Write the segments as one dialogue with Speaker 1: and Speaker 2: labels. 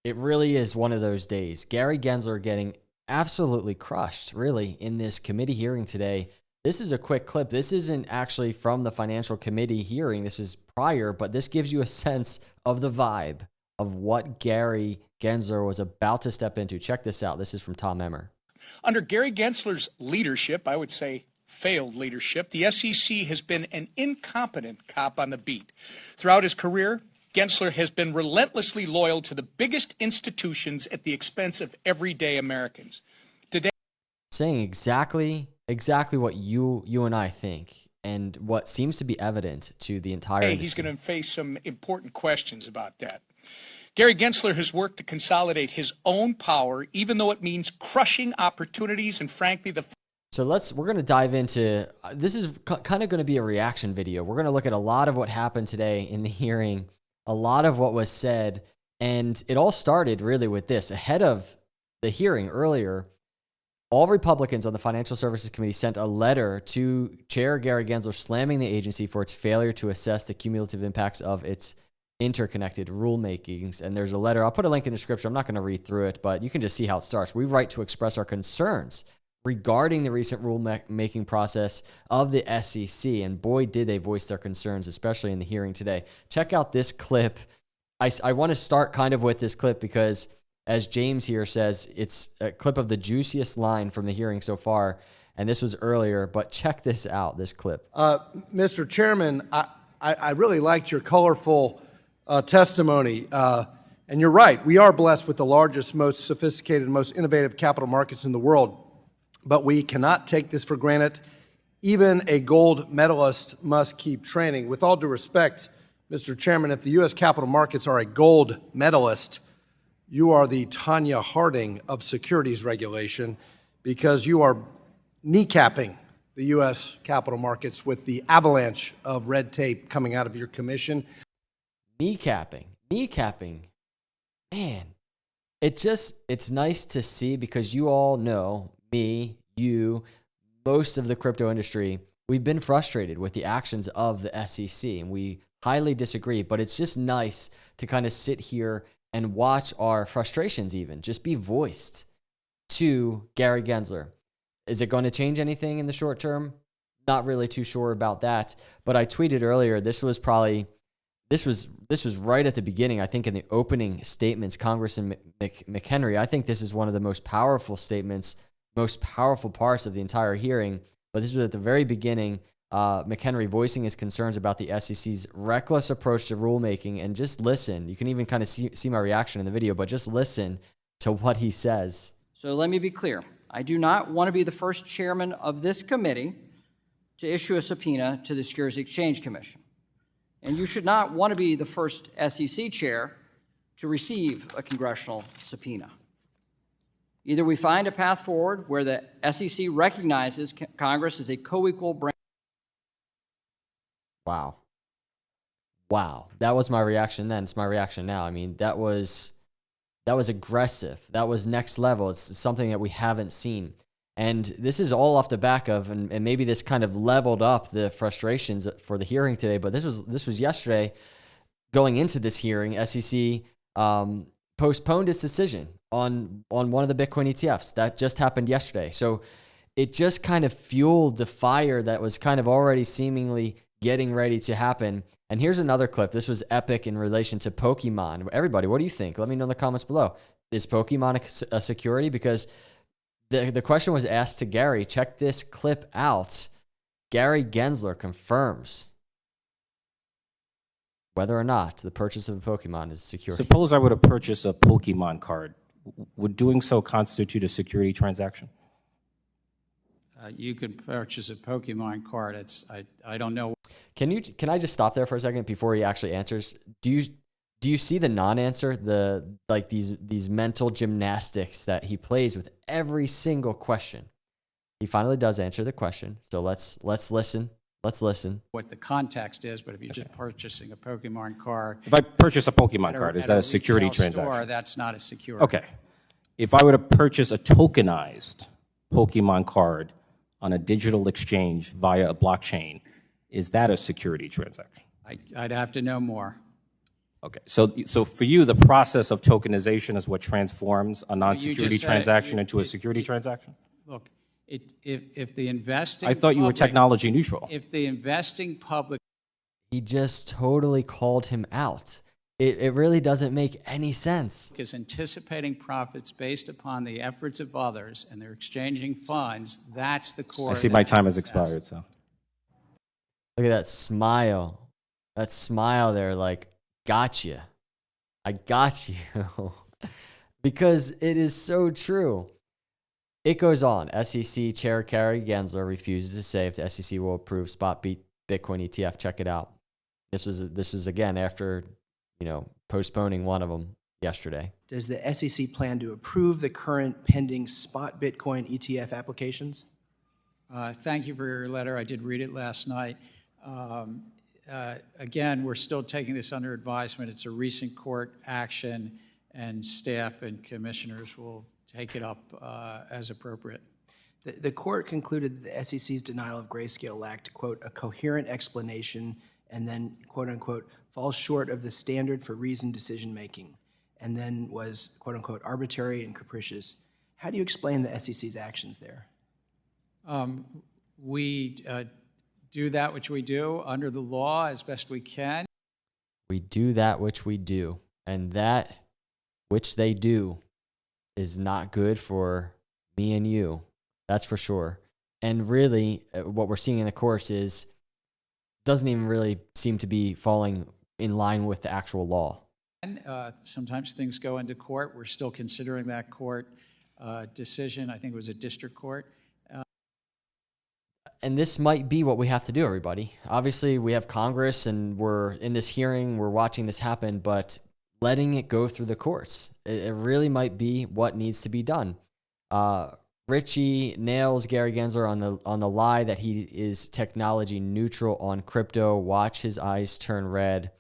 Speaker 1: It really is one of those days. Gary Gensler getting absolutely crushed, really, in this committee hearing today. This is a quick clip. This isn't actually from the financial committee hearing. This is prior, but this gives you a sense of the vibe of what Gary Gensler was about to step into. Check this out. This is from Tom Emmer.
Speaker 2: Under Gary Gensler's leadership, I would say failed leadership, the SEC has been an incompetent cop on the beat. Throughout his career, Gensler has been relentlessly loyal to the biggest institutions at the expense of everyday Americans. Today,
Speaker 1: saying exactly what you and I think, and what seems to be evident to the entire industry.
Speaker 2: He's going to face some important questions about that. Gary Gensler has worked to consolidate his own power, even though it means crushing opportunities and, frankly,
Speaker 1: So we're going to dive into, this is kind of going to be a reaction video. We're going to look at a lot of what happened today in the hearing, a lot of what was said, and it all started really with this. Ahead of the hearing earlier, all Republicans on the Financial Services Committee sent a letter to Chair Gary Gensler slamming the agency for its failure to assess the cumulative impacts of its interconnected rulemakings. And there's a letter. I'll put a link in the description. I'm not going to read through it, but you can just see how it starts. We write to express our concerns regarding the recent rulemaking process of the SEC. And boy, did they voice their concerns, especially in the hearing today. Check out this clip. I want to start kind of with this clip because, as James here says, it's a clip of the juiciest line from the hearing so far. And this was earlier, but check this out, this clip.
Speaker 3: Mr. Chairman, I really liked your colorful testimony. And you're right, we are blessed with the largest, most sophisticated, most innovative capital markets in the world. But we cannot take this for granted. Even a gold medalist must keep training. With all due respect, Mr. Chairman, if the U.S. capital markets are a gold medalist, you are the Tanya Harding of securities regulation because you are kneecapping the U.S. capital markets with the avalanche of red tape coming out of your commission.
Speaker 1: Kneecapping. Man, it's nice to see because you all know, me, you, most of the crypto industry, we've been frustrated with the actions of the SEC and we highly disagree, but it's just nice to kind of sit here and watch our frustrations even just be voiced to Gary Gensler. Is it going to change anything in the short term? Not really too sure about that, but I tweeted earlier, this was right at the beginning, I think in the opening statements, Congressman McHenry. I think this is one of the most powerful statements, most powerful parts of the entire hearing, but this was at the very beginning, McHenry voicing his concerns about the SEC's reckless approach to rulemaking. And just listen, you can even kind of see my reaction in the video, but just listen to what he says.
Speaker 4: So let me be clear. I do not want to be the first chairman of this committee to issue a subpoena to the Securities Exchange Commission. And you should not want to be the first SEC chair to receive a congressional subpoena. Either we find a path forward where the SEC recognizes Congress as a co-equal branch.
Speaker 1: Wow. That was my reaction then. It's my reaction now. I mean, that was aggressive. That was next level. It's something that we haven't seen. And this is all off the back of, and maybe this kind of leveled up the frustrations for the hearing today, but this was yesterday. Going into this hearing, SEC postponed its decision on one of the Bitcoin ETFs. That just happened yesterday. So it just kind of fueled the fire that was kind of already seemingly getting ready to happen. And here's another clip. This was epic in relation to Pokemon. Everybody, what do you think? Let me know in the comments below. Is Pokemon a security? Because the question was asked to Gary. Check this clip out. Gary Gensler confirms whether or not the purchase of a Pokemon is secure.
Speaker 5: Suppose I were to purchase a Pokemon card. Would doing so constitute a security transaction?
Speaker 6: You could purchase a Pokemon card. I don't know.
Speaker 1: Can I just stop there for a second before he actually answers? Do you see the non-answer? These mental gymnastics that he plays with every single question. He finally does answer the question. So let's listen. Let's listen.
Speaker 6: What the context is, but if you're just purchasing a Pokemon card,
Speaker 5: If I purchase a Pokemon card, is that a security
Speaker 6: retail
Speaker 5: transaction?
Speaker 6: store, that's not a security.
Speaker 5: Okay. If I were to purchase a tokenized Pokemon card on a digital exchange via a blockchain, is that a security transaction?
Speaker 6: I'd have to know more.
Speaker 5: Okay, so for you, the process of tokenization is what transforms a
Speaker 6: you
Speaker 5: non-security
Speaker 6: just said it.
Speaker 5: transaction
Speaker 6: You-
Speaker 5: into a
Speaker 6: you-
Speaker 5: security
Speaker 6: you-
Speaker 5: transaction?
Speaker 6: Look, if the investing
Speaker 5: I thought you were
Speaker 6: public-
Speaker 5: technology neutral.
Speaker 6: If the investing public
Speaker 1: He just totally called him out. It really doesn't make any sense.
Speaker 6: is anticipating profits based upon the efforts of others and they're exchanging funds, that's the core.
Speaker 5: I
Speaker 6: of
Speaker 5: see
Speaker 6: that
Speaker 5: my time has
Speaker 6: test.
Speaker 5: expired, so.
Speaker 1: Look at that smile. That smile there, like, gotcha. I got you. Because it is so true. It goes on. SEC Chair Gary Gensler refuses to say if the SEC will approve spot Bitcoin ETF. Check it out. This was again after, postponing one of them yesterday.
Speaker 7: Does the SEC plan to approve the current pending spot Bitcoin ETF applications?
Speaker 6: Thank you for your letter. I did read it last night. Again, we're still taking this under advisement. It's a recent court action, and staff and commissioners will take it up as appropriate.
Speaker 7: The court concluded that the SEC's denial of Grayscale lacked, quote, a coherent explanation and then, quote unquote, falls short of the standard for reasoned decision-making, and then was, quote unquote, arbitrary and capricious. How do you explain the SEC's actions there?
Speaker 6: We do that which we do under the law as best we can.
Speaker 1: We do that which we do, and that which they do is not good for me and you. That's for sure. And really, what we're seeing in the course doesn't even really seem to be falling in line with the actual law.
Speaker 6: Sometimes things go into court. We're still considering that court decision. I think it was a district court.
Speaker 1: And this might be what we have to do, everybody. Obviously, we have Congress and we're in this hearing, we're watching this happen, but letting it go through the courts, it really might be what needs to be done. Richie nails Gary Gensler on the lie that he is technology neutral on crypto. Watch his eyes turn red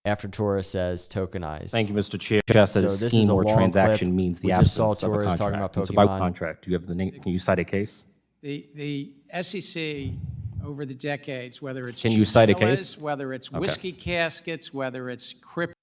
Speaker 1: after Torres says tokenized.
Speaker 5: Thank you, Mr. Chair. Just that
Speaker 1: So
Speaker 5: a
Speaker 1: this is
Speaker 5: scheme
Speaker 1: a
Speaker 5: or
Speaker 1: long
Speaker 5: transaction
Speaker 1: clip.
Speaker 5: means the
Speaker 1: We just saw
Speaker 5: absence of a
Speaker 1: Torres
Speaker 5: contract.
Speaker 1: talking about
Speaker 5: It's about
Speaker 1: Pokemon.
Speaker 5: contract. Do you have the name? Can you cite a case?
Speaker 6: The SEC over the decades, whether it's
Speaker 5: Can you cite a case?
Speaker 6: chinchillas, whether it's whiskey caskets, whether it's crypto.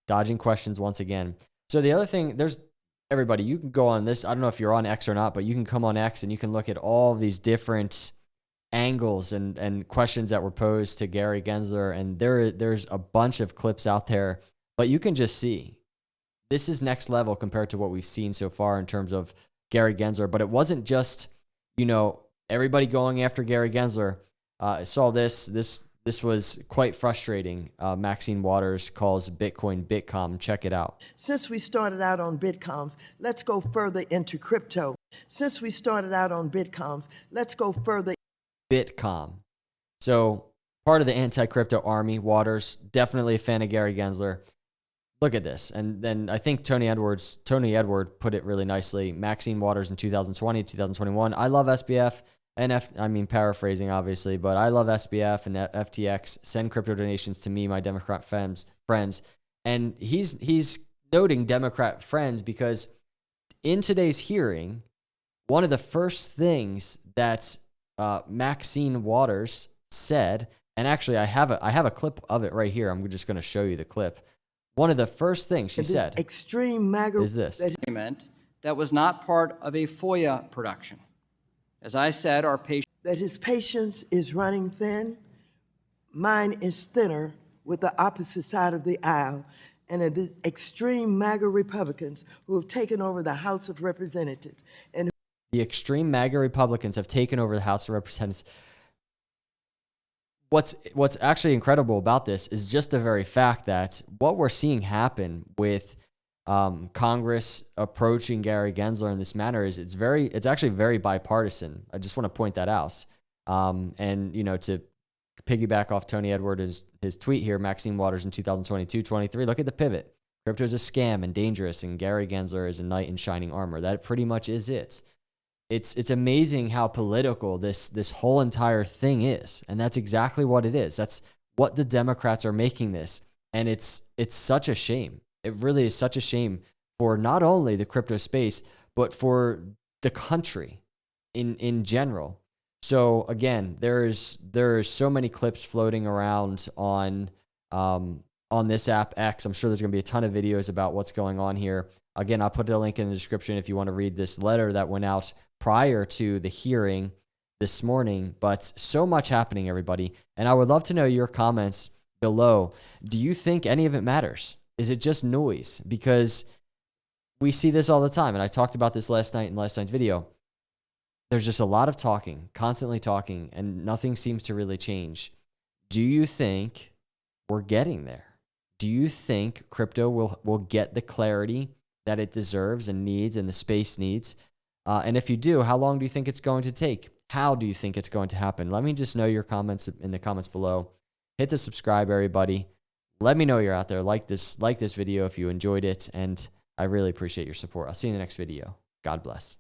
Speaker 1: Dodging questions once again. So the other thing, everybody, you can go on this. I don't know if you're on X or not, but you can come on X and you can look at all these different angles and questions that were posed to Gary Gensler. And there's a bunch of clips out there, but you can just see this is next level compared to what we've seen so far in terms of Gary Gensler. But it wasn't just, everybody going after Gary Gensler. I saw this was quite frustrating. Maxine Waters calls Bitcoin Bitcom. Check it out.
Speaker 8: Since we started out on Bitcoms, let's go further into crypto. Since we started out on Bitcoms, let's go further.
Speaker 1: Bitcom. So part of the anti-crypto army, Waters, definitely a fan of Gary Gensler. Look at this. And then I think Tony Edward put it really nicely. Maxine Waters in 2020, 2021. I love SBF. Paraphrasing obviously, but I love SBF and FTX. Send crypto donations to me, my Democrat friends. And he's noting Democrat friends because in today's hearing, one of the first things that Maxine Waters said, and actually I have a clip of it right here. I'm just going to show you the clip. One of the first things she said
Speaker 8: Extreme MAGA
Speaker 1: is this.
Speaker 4: Agreement that was not part of a FOIA production. As I said, our patient
Speaker 8: that his patience is running thin. Mine is thinner with the opposite side of the aisle, and the extreme MAGA Republicans who have taken over the House of Representatives. And
Speaker 1: The extreme MAGA Republicans have taken over the House of Representatives. What's actually incredible about this is just the very fact that what we're seeing happen with Congress approaching Gary Gensler in this manner is it's actually very bipartisan. I just want to point that out. And to piggyback off Tony Edward his tweet here, Maxine Waters in 2022-23. Look at the pivot. Crypto is a scam and dangerous, and Gary Gensler is a knight in shining armor. That pretty much is it. It's amazing how political this whole entire thing is, and that's exactly what it is. That's what the Democrats are making this, and it's such a shame. It really is such a shame for not only the crypto space, but for the country in general. So again, there is so many clips floating around on on this app, X. I'm sure there's going to be a ton of videos about what's going on here. Again, I'll put a link in the description if you want to read this letter that went out prior to the hearing this morning. But so much happening, everybody. And I would love to know your comments below. Do you think any of it matters? Is it just noise? Because we see this all the time. And I talked about this last night in last night's video. There's just a lot of talking, constantly talking, and nothing seems to really change. Do you think we're getting there? Do you think crypto will get the clarity that it deserves and needs and the space needs? And if you do, how long do you think it's going to take? How do you think it's going to happen? Let me just know your comments in the comments below. Hit the subscribe, everybody. Let me know you're out there. Like this video if you enjoyed it, and I really appreciate your support. I'll see you in the next video. God bless.